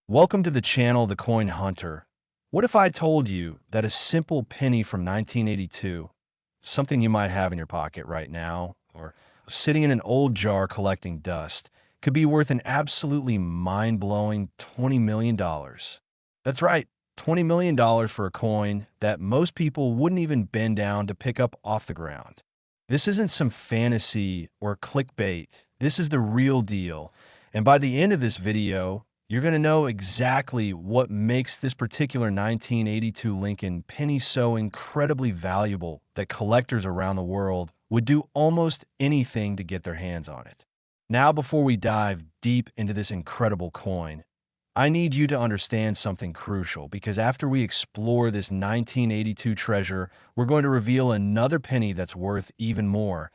Welcome to the channel, The Coin Hunter. What if I told you that a simple penny from 1982, something you might have in your pocket right now, or sitting in an old jar collecting dust, could be worth an absolutely mind-blowing $20 million? That's right, $20 million for a coin that most people wouldn't even bend down to pick up off the ground. This isn't some fantasy or clickbait. This is the real deal. And by the end of this video, you're going to know exactly what makes this particular 1982 Lincoln penny so incredibly valuable that collectors around the world would do almost anything to get their hands on it. Now, before we dive deep into this incredible coin, I need you to understand something crucial, because after we explore this 1982 treasure, we're going to reveal another penny that's worth even more.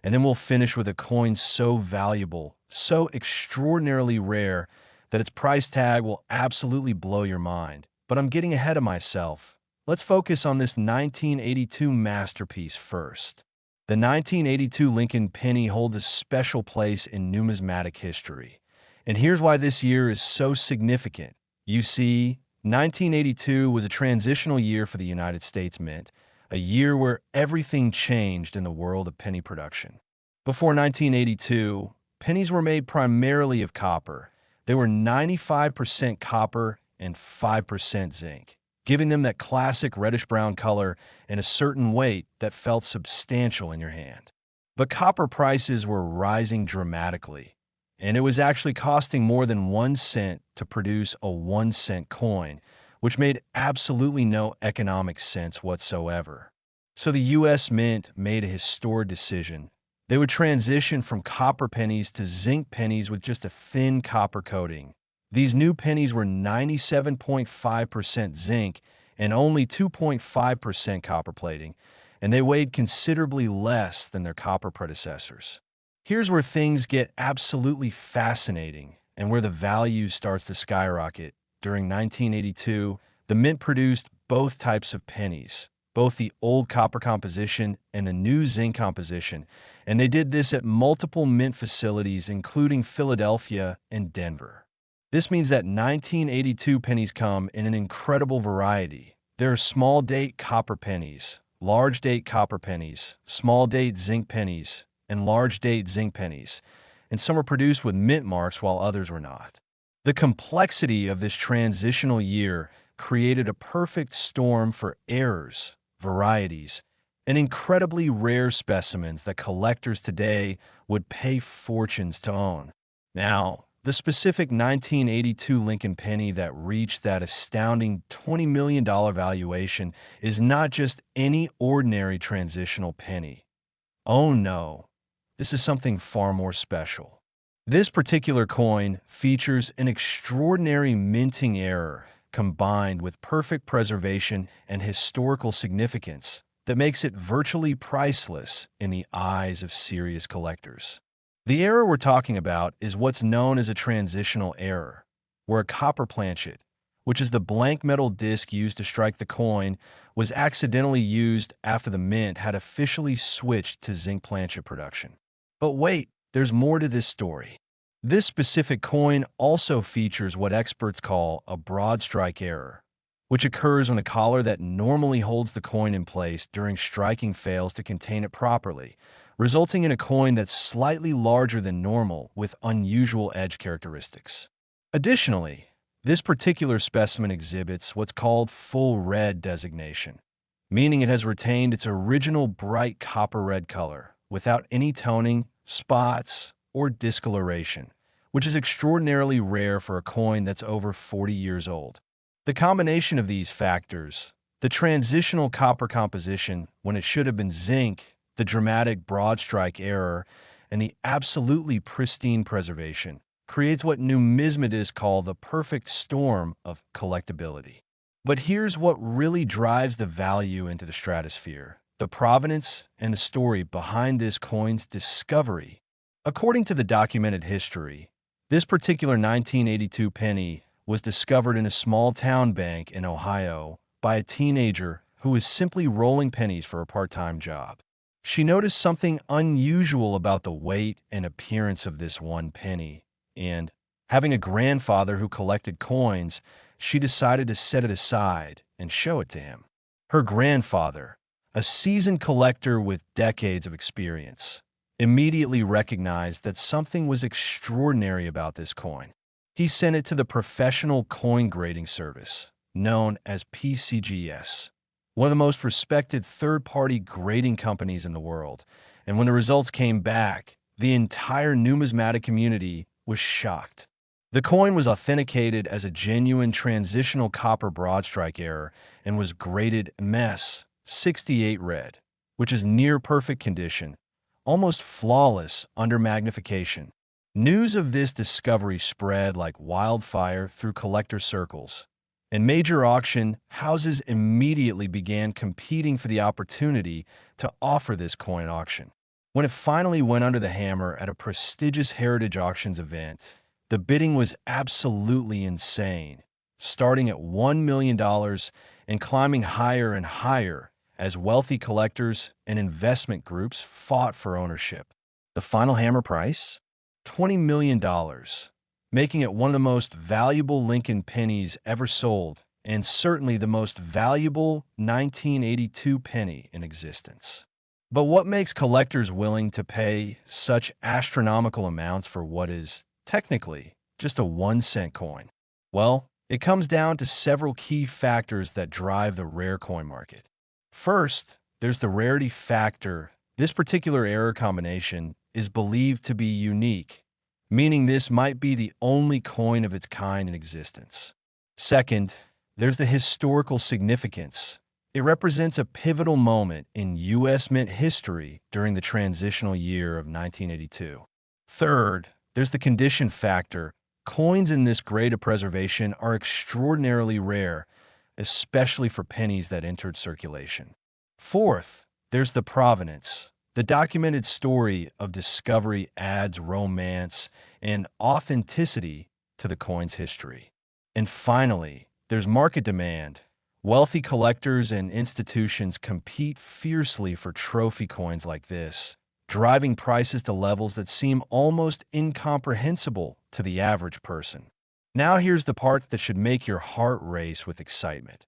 And then we'll finish with a coin so valuable, so extraordinarily rare, that its price tag will absolutely blow your mind. But I'm getting ahead of myself. Let's focus on this 1982 masterpiece first. The 1982 Lincoln penny holds a special place in numismatic history. And here's why this year is so significant. You see, 1982 was a transitional year for the United States Mint, a year where everything changed in the world of penny production. Before 1982, pennies were made primarily of copper. They were 95% copper and 5% zinc, giving them that classic reddish-brown color and a certain weight that felt substantial in your hand. But copper prices were rising dramatically, and it was actually costing more than 1 cent to produce a 1-cent coin, which made absolutely no economic sense whatsoever. So the U.S. Mint made a historic decision. They would transition from copper pennies to zinc pennies with just a thin copper coating. These new pennies were 97.5% zinc and only 2.5% copper plating, and they weighed considerably less than their copper predecessors. Here's where things get absolutely fascinating and where the value starts to skyrocket. During 1982, the Mint produced both types of pennies, both the old copper composition and the new zinc composition, and they did this at multiple mint facilities, including Philadelphia and Denver. This means that 1982 pennies come in an incredible variety. There are small date copper pennies, large date copper pennies, small date zinc pennies, and large date zinc pennies, and some are produced with mint marks while others were not. The complexity of this transitional year created a perfect storm for errors, varieties, and incredibly rare specimens that collectors today would pay fortunes to own. Now, the specific 1982 Lincoln penny that reached that astounding $20 million valuation is not just any ordinary transitional penny. Oh no, this is something far more special. This particular coin features an extraordinary minting error combined with perfect preservation and historical significance that makes it virtually priceless in the eyes of serious collectors. The error we're talking about is what's known as a transitional error, where a copper planchet, which is the blank metal disc used to strike the coin, was accidentally used after the mint had officially switched to zinc planchet production. But wait, there's more to this story. This specific coin also features what experts call a broadstrike error, which occurs when the collar that normally holds the coin in place during striking fails to contain it properly, resulting in a coin that's slightly larger than normal with unusual edge characteristics. Additionally, this particular specimen exhibits what's called full red designation, meaning it has retained its original bright copper red color without any toning, spots, or discoloration, which is extraordinarily rare for a coin that's over 40 years old. The combination of these factors, the transitional copper composition when it should have been zinc, the dramatic broadstrike error, and the absolutely pristine preservation, creates what numismatists call the perfect storm of collectability. But here's what really drives the value into the stratosphere: the provenance and the story behind this coin's discovery. According to the documented history, this particular 1982 penny was discovered in a small-town bank in Ohio by a teenager who was simply rolling pennies for a part-time job. She noticed something unusual about the weight and appearance of this one penny, and Having a grandfather who collected coins, she decided to set it aside and show it to him. Her grandfather, a seasoned collector with decades of experience, immediately recognized that something was extraordinary about this coin. He sent it to the professional coin grading service, known as PCGS, one of the most respected third-party grading companies in the world. And when the results came back, the entire numismatic community was shocked. The coin was authenticated as a genuine transitional copper broadstrike error and was graded MS 68 red, which is near perfect condition, almost flawless under magnification. News of this discovery spread like wildfire through collector circles, and major auction houses immediately began competing for the opportunity to offer this coin auction. When it finally went under the hammer at a prestigious heritage auctions event, the bidding was absolutely insane, starting at $1 million and climbing higher and higher as wealthy collectors and investment groups fought for ownership. The final hammer price? $20 million, making it one of the most valuable Lincoln pennies ever sold, and certainly the most valuable 1982 penny in existence. But what makes collectors willing to pay such astronomical amounts for what is, technically, just a 1-cent coin? Well, it comes down to several key factors that drive the rare coin market. First, there's the rarity factor. This particular error combination is believed to be unique, meaning this might be the only coin of its kind in existence. Second, there's the historical significance. It represents a pivotal moment in U.S. mint history during the transitional year of 1982. Third, there's the condition factor. Coins in this grade of preservation are extraordinarily rare, especially for pennies that entered circulation. Fourth, there's the provenance. The documented story of discovery adds romance and authenticity to the coin's history. And finally, there's market demand. Wealthy collectors and institutions compete fiercely for trophy coins like this, driving prices to levels that seem almost incomprehensible to the average person. Now here's the part that should make your heart race with excitement.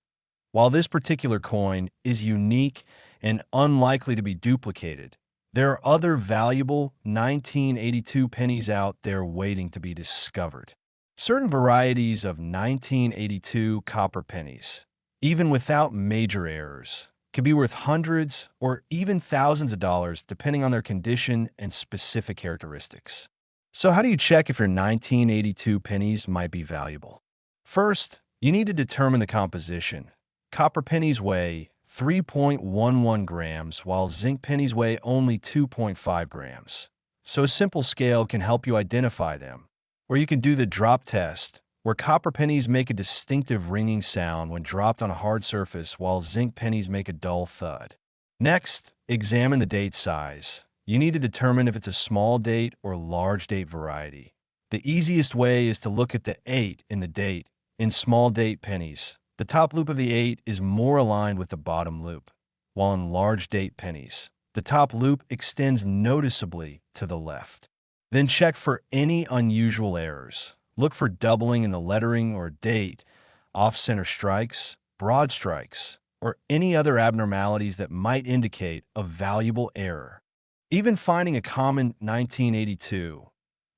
While this particular coin is unique and unlikely to be duplicated, there are other valuable 1982 pennies out there waiting to be discovered. Certain varieties of 1982 copper pennies, even without major errors, could be worth hundreds or even thousands of dollars depending on their condition and specific characteristics. So how do you check if your 1982 pennies might be valuable? First, you need to determine the composition. Copper pennies weigh 3.11 grams, while zinc pennies weigh only 2.5 grams. So a simple scale can help you identify them. Or you can do the drop test, where copper pennies make a distinctive ringing sound when dropped on a hard surface, while zinc pennies make a dull thud. Next, examine the date size. You need to determine if it's a small date or large date variety. The easiest way is to look at the 8 in the date. In small date pennies, the top loop of the 8 is more aligned with the bottom loop, while in large date pennies, the top loop extends noticeably to the left. Then check for any unusual errors. Look for doubling in the lettering or date, off-center strikes, broad strikes, or any other abnormalities that might indicate a valuable error. Even finding a common 1982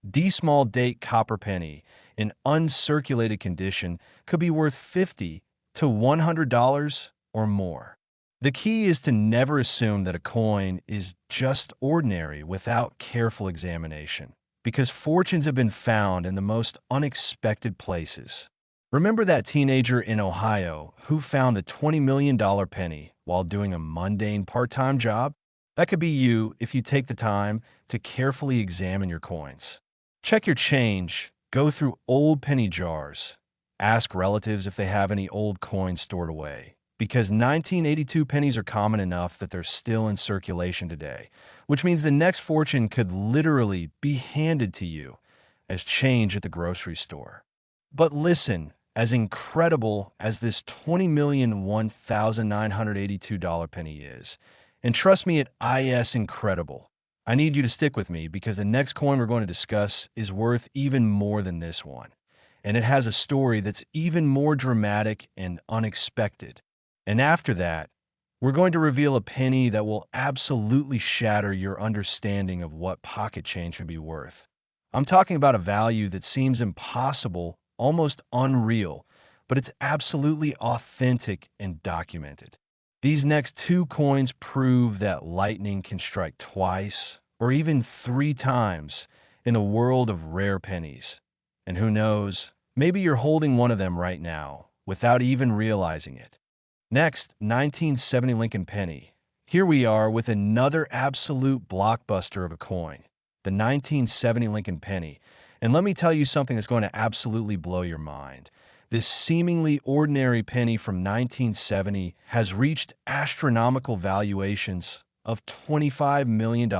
D small date copper penny in uncirculated condition could be worth $50 to $100 or more. The key is to never assume that a coin is just ordinary without careful examination, because fortunes have been found in the most unexpected places. Remember that teenager in Ohio who found the $20 million penny while doing a mundane part-time job? That could be you if you take the time to carefully examine your coins. Check your change, go through old penny jars, ask relatives if they have any old coins stored away, because 1982 pennies are common enough that they're still in circulation today, which means the next fortune could literally be handed to you as change at the grocery store. But listen, as incredible as this $20,001,982 penny is, and trust me, it is incredible, I need you to stick with me because the next coin we're going to discuss is worth even more than this one. And it has a story that's even more dramatic and unexpected. And after that, we're going to reveal a penny that will absolutely shatter your understanding of what pocket change can be worth. I'm talking about a value that seems impossible, almost unreal, but it's absolutely authentic and documented. These next two coins prove that lightning can strike twice or even three times in a world of rare pennies. And who knows, maybe you're holding one of them right now without even realizing it. Next, 1970 Lincoln penny. Here we are with another absolute blockbuster of a coin, the 1970 Lincoln penny. And let me tell you something that's going to absolutely blow your mind. This seemingly ordinary penny from 1970 has reached astronomical valuations of $25 million.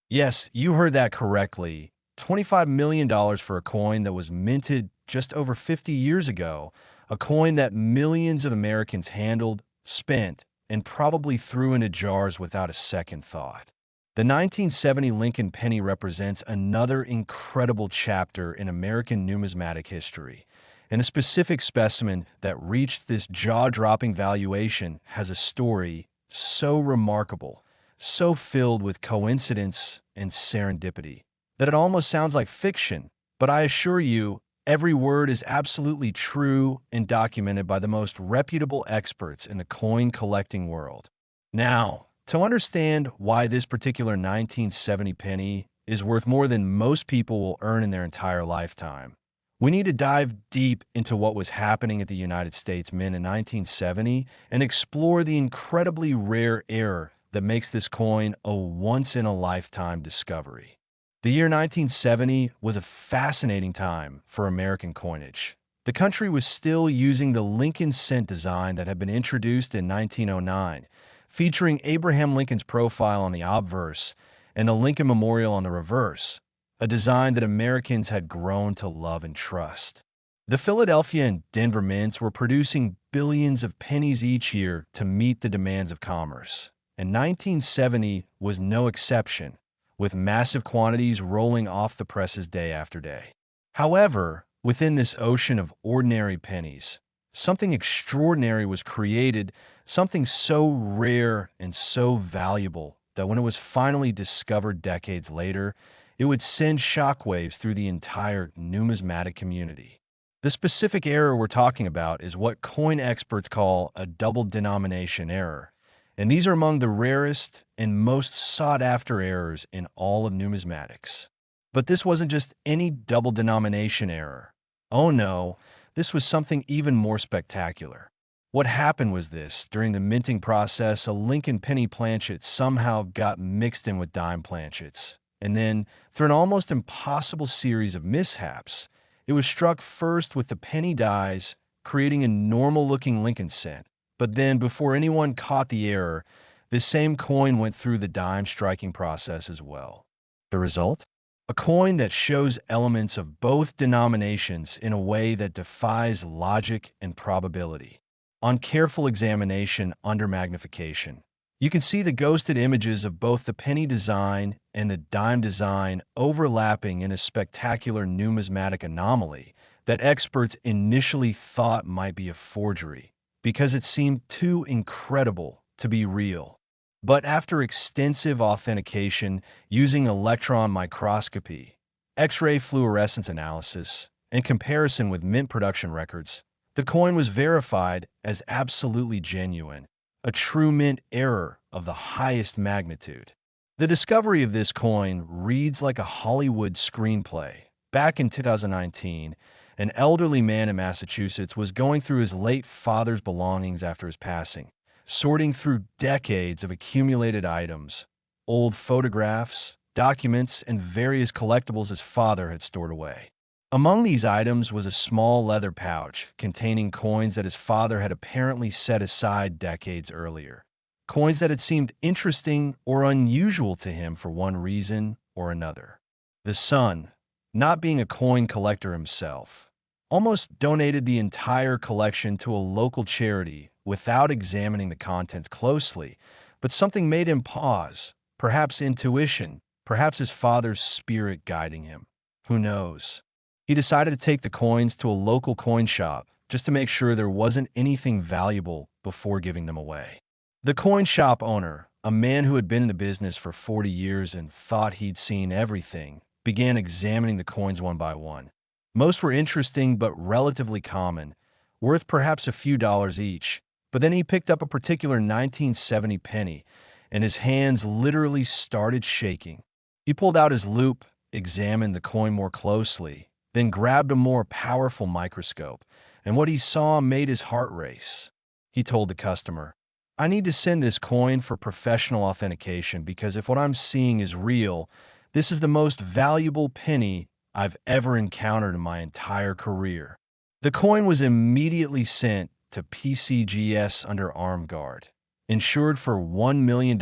Yes, you heard that correctly. $25 million for a coin that was minted just over 50 years ago, a coin that millions of Americans handled, spent, and probably threw into jars without a second thought. The 1970 Lincoln penny represents another incredible chapter in American numismatic history, and a specific specimen that reached this jaw-dropping valuation has a story so remarkable, so filled with coincidence and serendipity, that it almost sounds like fiction. But I assure you, every word is absolutely true and documented by the most reputable experts in the coin collecting world. Now, to understand why this particular 1970 penny is worth more than most people will earn in their entire lifetime, we need to dive deep into what was happening at the United States Mint in 1970 and explore the incredibly rare error that makes this coin a once-in-a-lifetime discovery. The year 1970 was a fascinating time for American coinage. The country was still using the Lincoln cent design that had been introduced in 1909, featuring Abraham Lincoln's profile on the obverse and a Lincoln memorial on the reverse, a design that Americans had grown to love and trust. The Philadelphia and Denver mints were producing billions of pennies each year to meet the demands of commerce, and 1970 was no exception, with massive quantities rolling off the presses day after day. However, within this ocean of ordinary pennies, something extraordinary was created, something so rare and so valuable that when it was finally discovered decades later, it would send shockwaves through the entire numismatic community. The specific error we're talking about is what coin experts call a double denomination error, and these are among the rarest and most sought-after errors in all of numismatics. But this wasn't just any double denomination error. Oh no, this was something even more spectacular. What happened was this: during the minting process, a Lincoln penny planchet somehow got mixed in with dime planchets. And then, through an almost impossible series of mishaps, it was struck first with the penny dies, creating a normal-looking Lincoln cent. But then, before anyone caught the error, this same coin went through the dime striking process as well. The result? A coin that shows elements of both denominations in a way that defies logic and probability. On careful examination under magnification, you can see the ghosted images of both the penny design and the dime design overlapping in a spectacular numismatic anomaly that experts initially thought might be a forgery because it seemed too incredible to be real. But after extensive authentication using electron microscopy, X-ray fluorescence analysis, and comparison with mint production records, the coin was verified as absolutely genuine, a true mint error of the highest magnitude. The discovery of this coin reads like a Hollywood screenplay. Back in 2019, an elderly man in Massachusetts was going through his late father's belongings after his passing, sorting through decades of accumulated items, old photographs, documents, and various collectibles his father had stored away. Among these items was a small leather pouch containing coins that his father had apparently set aside decades earlier. Coins that had seemed interesting or unusual to him for one reason or another. The son, not being a coin collector himself, almost donated the entire collection to a local charity without examining the contents closely, but something made him pause, Perhaps intuition, perhaps his father's spirit guiding him. Who knows? He decided to take the coins to a local coin shop just to make sure there wasn't anything valuable before giving them away. The coin shop owner, a man who had been in the business for 40 years and thought he'd seen everything, began examining the coins one by one. Most were interesting but relatively common, worth perhaps a few dollars each, but then he picked up a particular 1970 penny, and his hands literally started shaking. He pulled out his loupe, examined the coin more closely, then grabbed a more powerful microscope, and what he saw made his heart race. He told the customer, "I need to send this coin for professional authentication because if what I'm seeing is real, this is the most valuable penny I've ever encountered in my entire career." The coin was immediately sent to PCGS under armed guard, insured for $1 million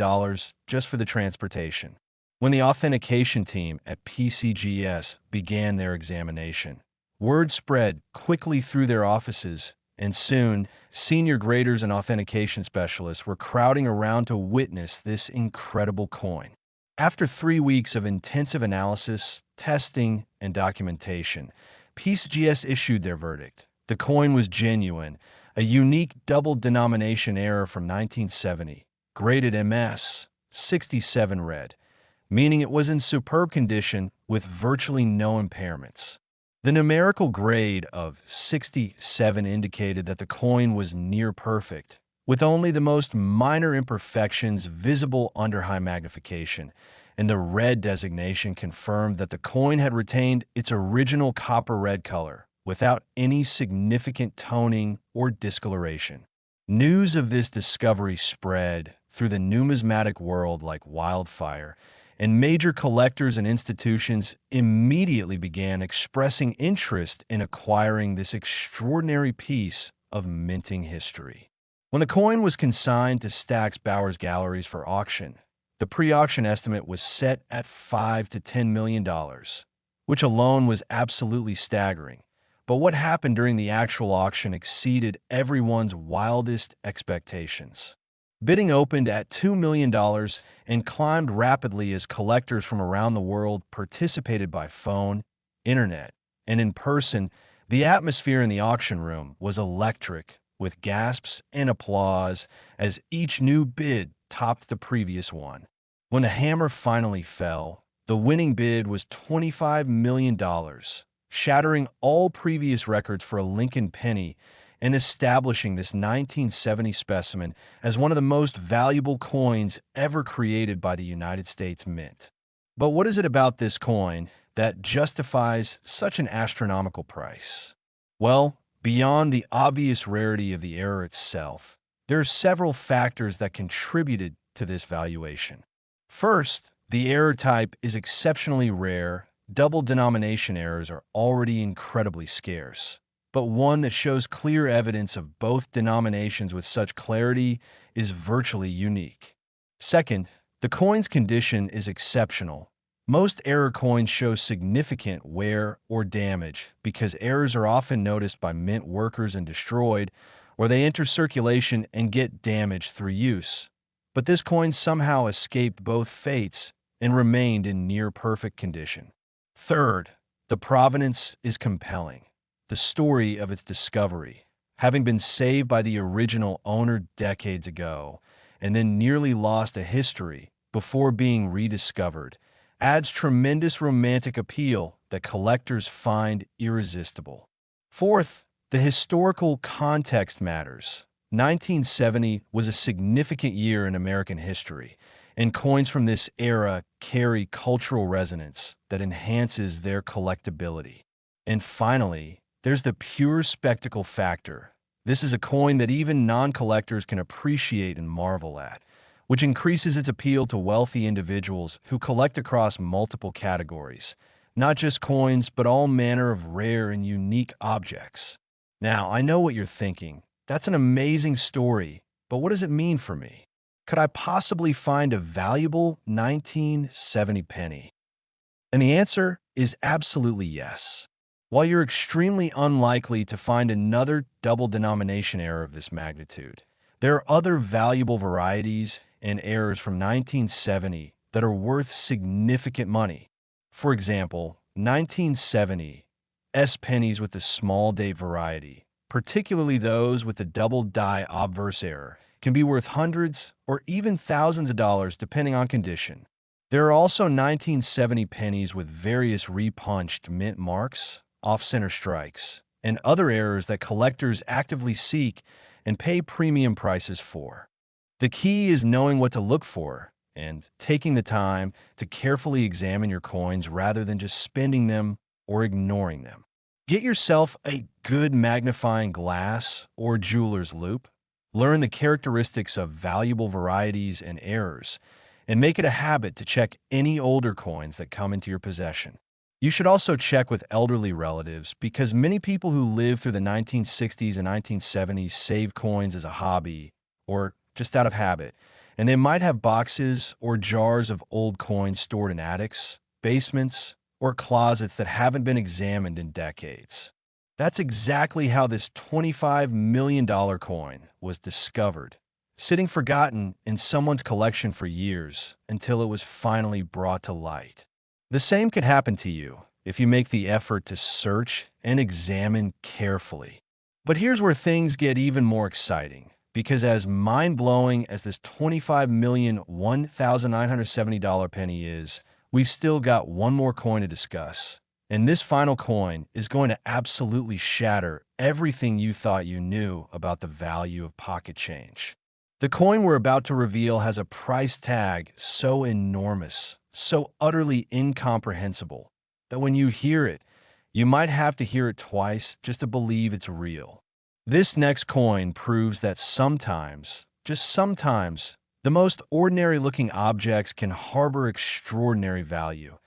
just for the transportation. When the authentication team at PCGS began their examination, word spread quickly through their offices, and soon, senior graders and authentication specialists were crowding around to witness this incredible coin. After 3 weeks of intensive analysis, testing, and documentation, PCGS issued their verdict. The coin was genuine, a unique double denomination error from 1970, graded MS 67 red, meaning it was in superb condition with virtually no impairments. The numerical grade of 67 indicated that the coin was near perfect, with only the most minor imperfections visible under high magnification, and the red designation confirmed that the coin had retained its original copper red color, without any significant toning or discoloration. News of this discovery spread through the numismatic world like wildfire, and major collectors and institutions immediately began expressing interest in acquiring this extraordinary piece of minting history. When the coin was consigned to Stack's Bowers Galleries for auction, the pre-auction estimate was set at $5 to $10 million, which alone was absolutely staggering. But what happened during the actual auction exceeded everyone's wildest expectations. Bidding opened at $2 million and climbed rapidly as collectors from around the world participated by phone, internet, and in person. The atmosphere in the auction room was electric, with gasps and applause as each new bid topped the previous one. When the hammer finally fell, the winning bid was $25 million, shattering all previous records for a Lincoln penny and establishing this 1970 specimen as one of the most valuable coins ever created by the United States Mint. But what is it about this coin that justifies such an astronomical price? Well, beyond the obvious rarity of the error itself, there are several factors that contributed to this valuation. First, the error type is exceptionally rare. Double denomination errors are already incredibly scarce, but one that shows clear evidence of both denominations with such clarity is virtually unique. Second, the coin's condition is exceptional. Most error coins show significant wear or damage because errors are often noticed by mint workers and destroyed, or they enter circulation and get damaged through use. But this coin somehow escaped both fates and remained in near-perfect condition. Third, the provenance is compelling. The story of its discovery, having been saved by the original owner decades ago and then nearly lost to history before being rediscovered, adds tremendous romantic appeal that collectors find irresistible. Fourth, the historical context matters. 1970 was a significant year in American history, and coins from this era carry cultural resonance that enhances their collectability. And finally, there's the pure spectacle factor. This is a coin that even non-collectors can appreciate and marvel at, which increases its appeal to wealthy individuals who collect across multiple categories, not just coins, but all manner of rare and unique objects. Now, I know what you're thinking. That's an amazing story, but what does it mean for me? Could I possibly find a valuable 1970 penny? And the answer is absolutely yes. While you're extremely unlikely to find another double denomination error of this magnitude, there are other valuable varieties and errors from 1970 that are worth significant money. For example, 1970 S pennies with the small date variety, particularly those with the double die obverse error, can be worth hundreds or even thousands of dollars depending on condition. There are also 1970 pennies with various repunched mint marks, off-center strikes, and other errors that collectors actively seek and pay premium prices for. The key is knowing what to look for and taking the time to carefully examine your coins rather than just spending them or ignoring them. Get yourself a good magnifying glass or jeweler's loupe. Learn the characteristics of valuable varieties and errors, and make it a habit to check any older coins that come into your possession. You should also check with elderly relatives because many people who lived through the 1960s and 1970s save coins as a hobby or just out of habit, and they might have boxes or jars of old coins stored in attics, basements, or closets that haven't been examined in decades. That's exactly how this $25 million coin was discovered, sitting forgotten in someone's collection for years until it was finally brought to light. The same could happen to you if you make the effort to search and examine carefully. But here's where things get even more exciting, because as mind-blowing as this $25,001,970 penny is, we've still got one more coin to discuss. And this final coin is going to absolutely shatter everything you thought you knew about the value of pocket change. The coin we're about to reveal has a price tag so enormous, so utterly incomprehensible, that when you hear it, you might have to hear it twice just to believe it's real. This next coin proves that sometimes, just sometimes, the most ordinary-looking objects can harbor extraordinary value,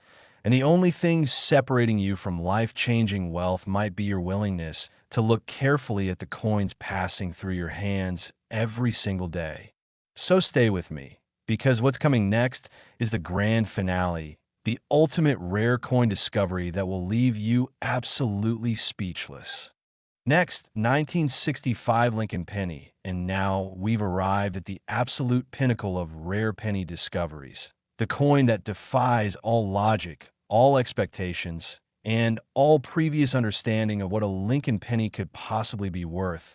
and the only thing separating you from life-changing wealth might be your willingness to look carefully at the coins passing through your hands every single day. So stay with me, because what's coming next is the grand finale, the ultimate rare coin discovery that will leave you absolutely speechless. Next, 1965 Lincoln penny, and now we've arrived at the absolute pinnacle of rare penny discoveries. The coin that defies all logic, all expectations, and all previous understanding of what a Lincoln penny could possibly be worth.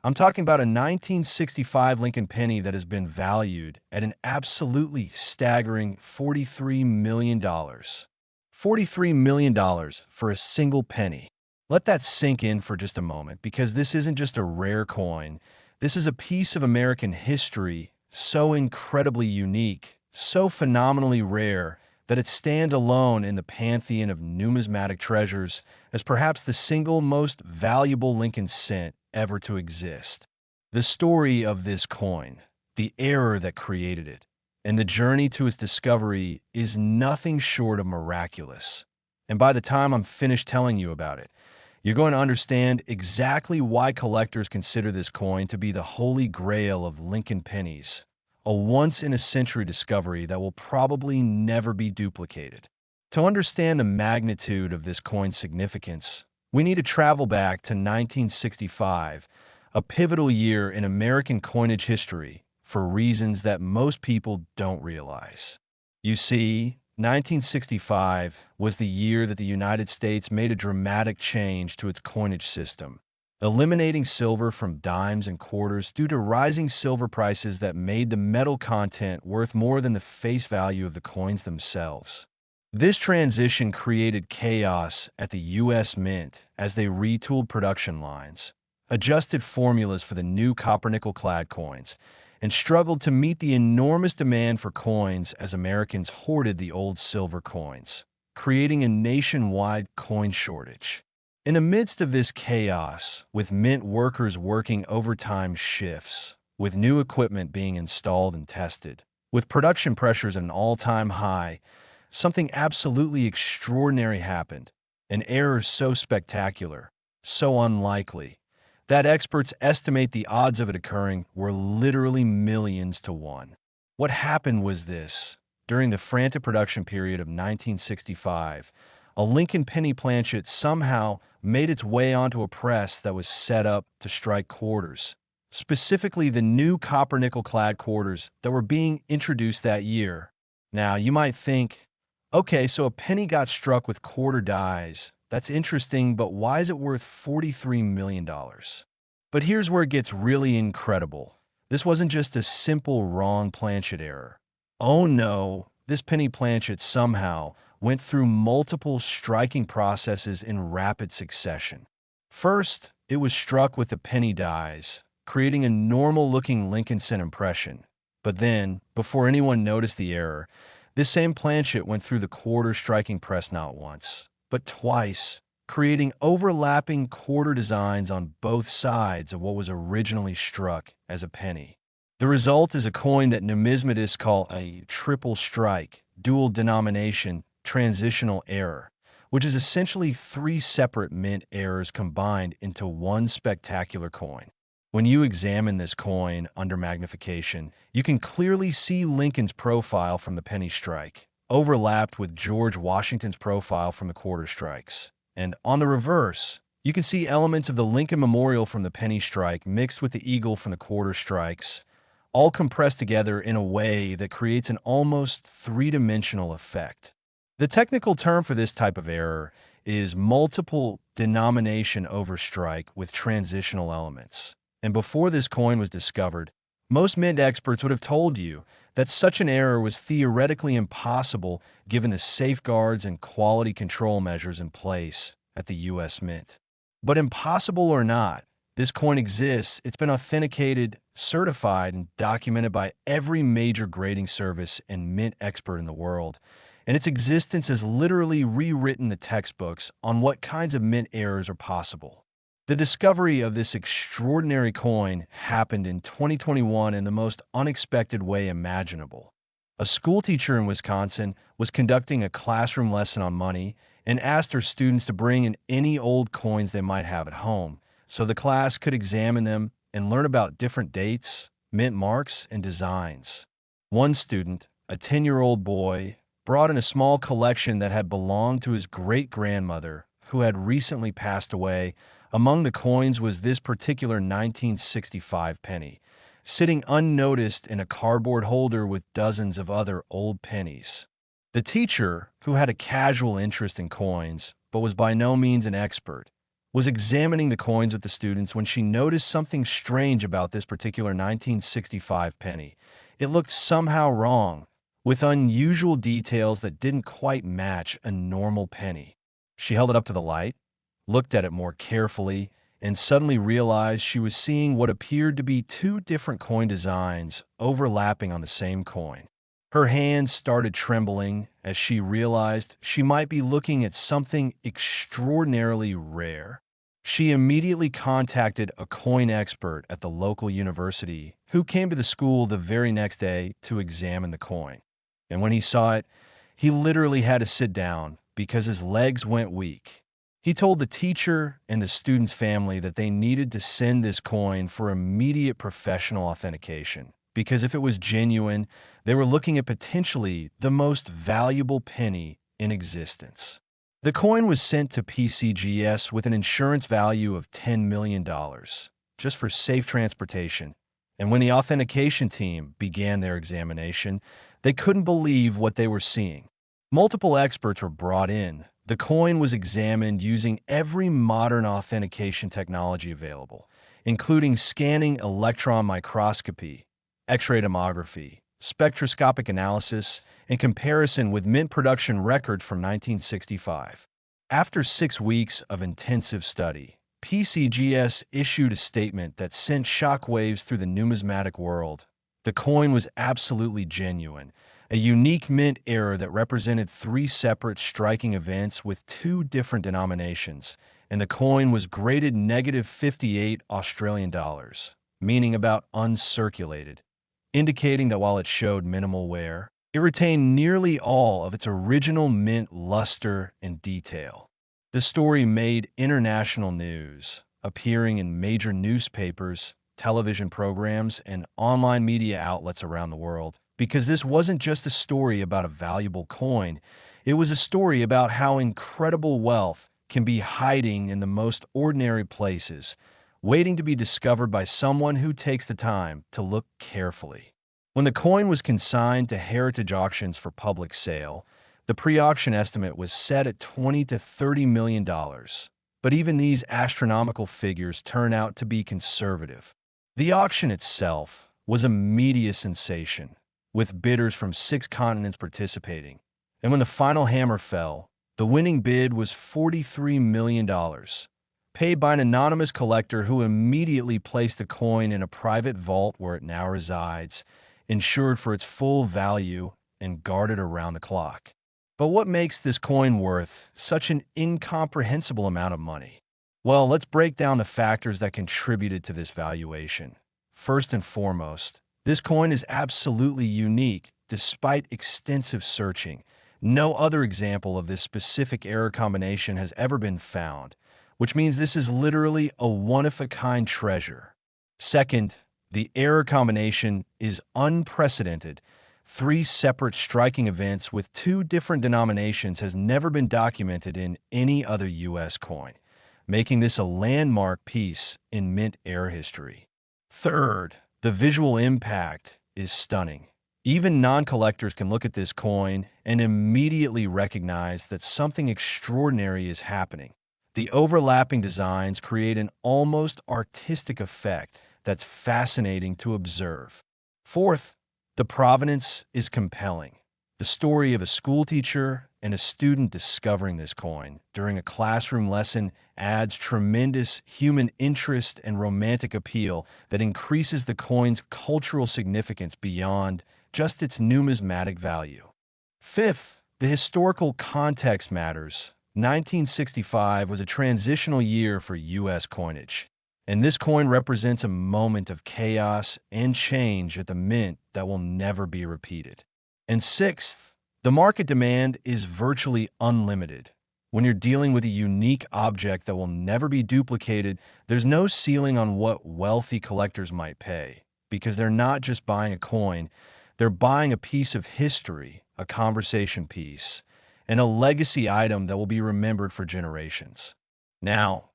I'm talking about a 1965 Lincoln penny that has been valued at an absolutely staggering $43 million. $43 million for a single penny. Let that sink in for just a moment, because this isn't just a rare coin. This is a piece of American history so incredibly unique, so phenomenally rare, that it stands alone in the pantheon of numismatic treasures as perhaps the single most valuable Lincoln cent ever to exist. The story of this coin, the error that created it, and the journey to its discovery is nothing short of miraculous. And by the time I'm finished telling you about it, you're going to understand exactly why collectors consider this coin to be the holy grail of Lincoln pennies, a once-in-a-century discovery that will probably never be duplicated. To understand the magnitude of this coin's significance, we need to travel back to 1965, a pivotal year in American coinage history for reasons that most people don't realize. You see, 1965 was the year that the United States made a dramatic change to its coinage system, eliminating silver from dimes and quarters due to rising silver prices that made the metal content worth more than the face value of the coins themselves. This transition created chaos at the U.S. Mint as they retooled production lines, adjusted formulas for the new copper-nickel-clad coins, and struggled to meet the enormous demand for coins as Americans hoarded the old silver coins, creating a nationwide coin shortage. In the midst of this chaos, with mint workers working overtime shifts, with new equipment being installed and tested, with production pressures at an all-time high, something absolutely extraordinary happened, an error so spectacular, so unlikely, that experts estimate the odds of it occurring were literally millions to one. What happened was this. During the frantic production period of 1965, a Lincoln penny planchet somehow made its way onto a press that was set up to strike quarters, specifically the new copper-nickel-clad quarters that were being introduced that year. Now, you might think, okay, so a penny got struck with quarter dies. That's interesting, but why is it worth $43 million? But here's where it gets really incredible. This wasn't just a simple wrong planchet error. Oh no, this penny planchet somehow went through multiple striking processes in rapid succession. First, it was struck with the penny dies, creating a normal-looking Lincoln cent impression. But then, before anyone noticed the error, this same planchet went through the quarter striking press not once, but twice, creating overlapping quarter designs on both sides of what was originally struck as a penny. The result is a coin that numismatists call a triple strike, dual denomination, transitional error, which is essentially three separate mint errors combined into one spectacular coin. When you examine this coin under magnification, you can clearly see Lincoln's profile from the penny strike, overlapped with George Washington's profile from the quarter strikes. And on the reverse, you can see elements of the Lincoln Memorial from the penny strike mixed with the eagle from the quarter strikes, all compressed together in a way that creates an almost three-dimensional effect. The technical term for this type of error is multiple denomination overstrike with transitional elements. And before this coin was discovered, most mint experts would have told you that such an error was theoretically impossible given the safeguards and quality control measures in place at the U.S. Mint. But impossible or not, this coin exists. It's been authenticated, certified, and documented by every major grading service and mint expert in the world. And its existence has literally rewritten the textbooks on what kinds of mint errors are possible. The discovery of this extraordinary coin happened in 2021 in the most unexpected way imaginable. A schoolteacher in Wisconsin was conducting a classroom lesson on money and asked her students to bring in any old coins they might have at home so the class could examine them and learn about different dates, mint marks, and designs. One student, a 10-year-old boy, brought in a small collection that had belonged to his great-grandmother, who had recently passed away. Among the coins was this particular 1965 penny, sitting unnoticed in a cardboard holder with dozens of other old pennies. The teacher, who had a casual interest in coins, but was by no means an expert, was examining the coins with the students when she noticed something strange about this particular 1965 penny. It looked somehow wrong, with unusual details that didn't quite match a normal penny. She held it up to the light, looked at it more carefully, and suddenly realized she was seeing what appeared to be two different coin designs overlapping on the same coin. Her hands started trembling as she realized she might be looking at something extraordinarily rare. She immediately contacted a coin expert at the local university who came to the school the very next day to examine the coin. And when he saw it, he literally had to sit down because his legs went weak. He told the teacher and the student's family that they needed to send this coin for immediate professional authentication, because if it was genuine, they were looking at potentially the most valuable penny in existence. The coin was sent to PCGS with an insurance value of $10 million, just for safe transportation. And when the authentication team began their examination, they couldn't believe what they were seeing. Multiple experts were brought in. The coin was examined using every modern authentication technology available, including scanning electron microscopy, X-ray tomography, spectroscopic analysis, and comparison with mint production records from 1965. After 6 weeks of intensive study, PCGS issued a statement that sent shockwaves through the numismatic world. The coin was absolutely genuine, a unique mint error that represented 3 separate striking events with 2 different denominations, and the coin was graded -58 Australian dollars, meaning about uncirculated, indicating that while it showed minimal wear, it retained nearly all of its original mint luster and detail. The story made international news, appearing in major newspapers, television programs, and online media outlets around the world. Because this wasn't just a story about a valuable coin, it was a story about how incredible wealth can be hiding in the most ordinary places, waiting to be discovered by someone who takes the time to look carefully. When the coin was consigned to heritage auctions for public sale, the pre-auction estimate was set at $20 to $30 million. But even these astronomical figures turn out to be conservative. The auction itself was a media sensation, with bidders from 6 continents participating. And when the final hammer fell, the winning bid was $43 million, paid by an anonymous collector who immediately placed the coin in a private vault where it now resides, insured for its full value and guarded around the clock. But what makes this coin worth such an incomprehensible amount of money? Well, let's break down the factors that contributed to this valuation. First and foremost, this coin is absolutely unique despite extensive searching. No other example of this specific error combination has ever been found, which means this is literally a one-of-a-kind treasure. Second, the error combination is unprecedented. 3 separate striking events with 2 different denominations has never been documented in any other U.S. coin, making this a landmark piece in mint error history. Third, the visual impact is stunning. Even non-collectors can look at this coin and immediately recognize that something extraordinary is happening. The overlapping designs create an almost artistic effect that's fascinating to observe. Fourth, the provenance is compelling. The story of a schoolteacher and a student discovering this coin during a classroom lesson adds tremendous human interest and romantic appeal that increases the coin's cultural significance beyond just its numismatic value. Fifth, the historical context matters. 1965 was a transitional year for U.S. coinage, and this coin represents a moment of chaos and change at the mint that will never be repeated. And sixth, the market demand is virtually unlimited. When you're dealing with a unique object that will never be duplicated, there's no ceiling on what wealthy collectors might pay, because they're not just buying a coin, they're buying a piece of history, a conversation piece, and a legacy item that will be remembered for generations. Now,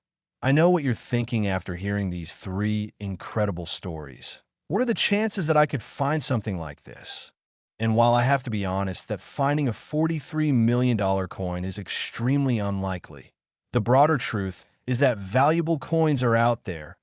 I know what you're thinking after hearing these 3 incredible stories. What are the chances that I could find something like this? And while I have to be honest that finding a $43 million coin is extremely unlikely, the broader truth is that valuable coins are out there,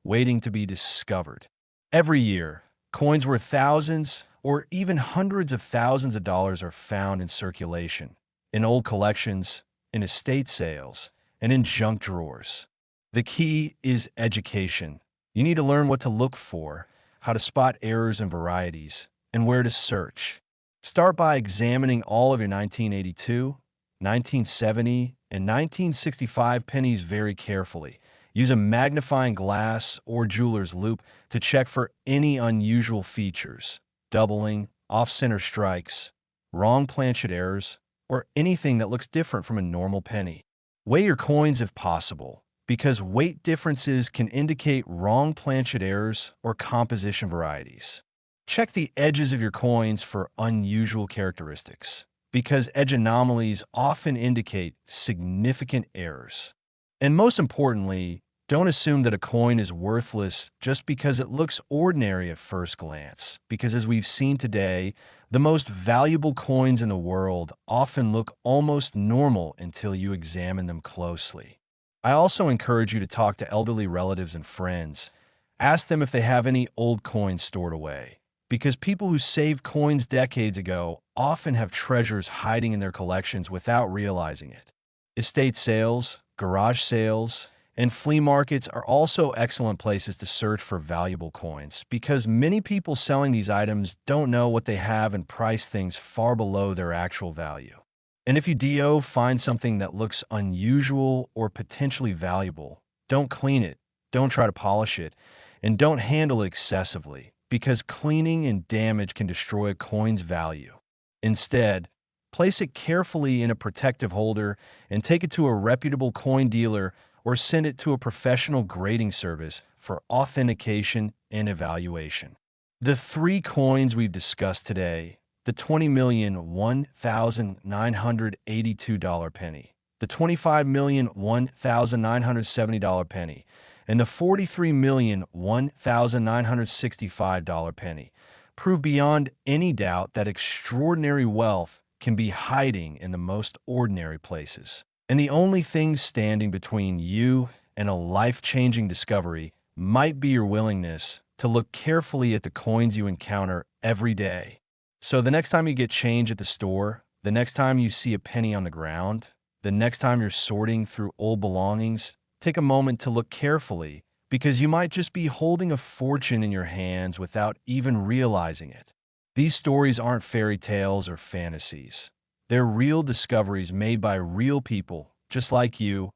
waiting to be discovered. Every year, coins worth thousands or even hundreds of thousands of dollars are found in circulation, in old collections, in estate sales, and in junk drawers. The key is education. You need to learn what to look for, how to spot errors and varieties, and where to search. Start by examining all of your 1982, 1970, and 1965 pennies very carefully. Use a magnifying glass or jeweler's loupe to check for any unusual features, doubling, off-center strikes, wrong planchet errors, or anything that looks different from a normal penny. Weigh your coins if possible, because weight differences can indicate wrong planchet errors or composition varieties. Check the edges of your coins for unusual characteristics, because edge anomalies often indicate significant errors. And most importantly, don't assume that a coin is worthless just because it looks ordinary at first glance, because as we've seen today, the most valuable coins in the world often look almost normal until you examine them closely. I also encourage you to talk to elderly relatives and friends. Ask them if they have any old coins stored away, because people who saved coins decades ago often have treasures hiding in their collections without realizing it. Estate sales, garage sales, and flea markets are also excellent places to search for valuable coins, because many people selling these items don't know what they have and price things far below their actual value. And if you find something that looks unusual or potentially valuable, don't clean it, don't try to polish it, and don't handle it excessively, because cleaning and damage can destroy a coin's value. Instead, place it carefully in a protective holder and take it to a reputable coin dealer or send it to a professional grading service for authentication and evaluation. The 3 coins we've discussed today, the $20,001,982 penny, the $25,001,970 penny, and the $43,001,965 penny, prove beyond any doubt that extraordinary wealth can be hiding in the most ordinary places. And the only thing standing between you and a life-changing discovery might be your willingness to look carefully at the coins you encounter every day. So the next time you get change at the store, the next time you see a penny on the ground, the next time you're sorting through old belongings, take a moment to look carefully, because you might just be holding a fortune in your hands without even realizing it. These stories aren't fairy tales or fantasies. They're real discoveries made by real people, just like you,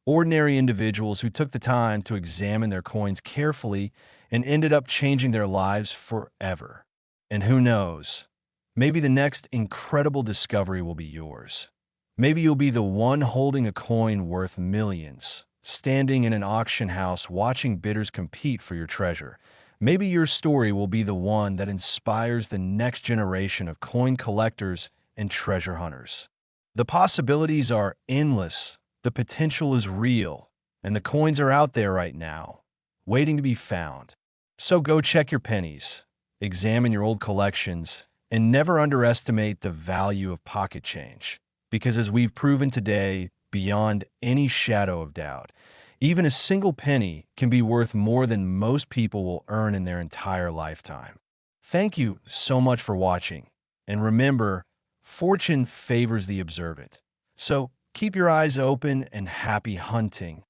ordinary individuals who took the time to examine their coins carefully and ended up changing their lives forever. And who knows, maybe the next incredible discovery will be yours. Maybe you'll be the one holding a coin worth millions, standing in an auction house watching bidders compete for your treasure. Maybe your story will be the one that inspires the next generation of coin collectors and treasure hunters. The possibilities are endless, the potential is real, and the coins are out there right now, waiting to be found. So go check your pennies, examine your old collections, and never underestimate the value of pocket change. Because as we've proven today, beyond any shadow of doubt, even a single penny can be worth more than most people will earn in their entire lifetime. Thank you so much for watching. And remember, fortune favors the observant. So keep your eyes open and happy hunting.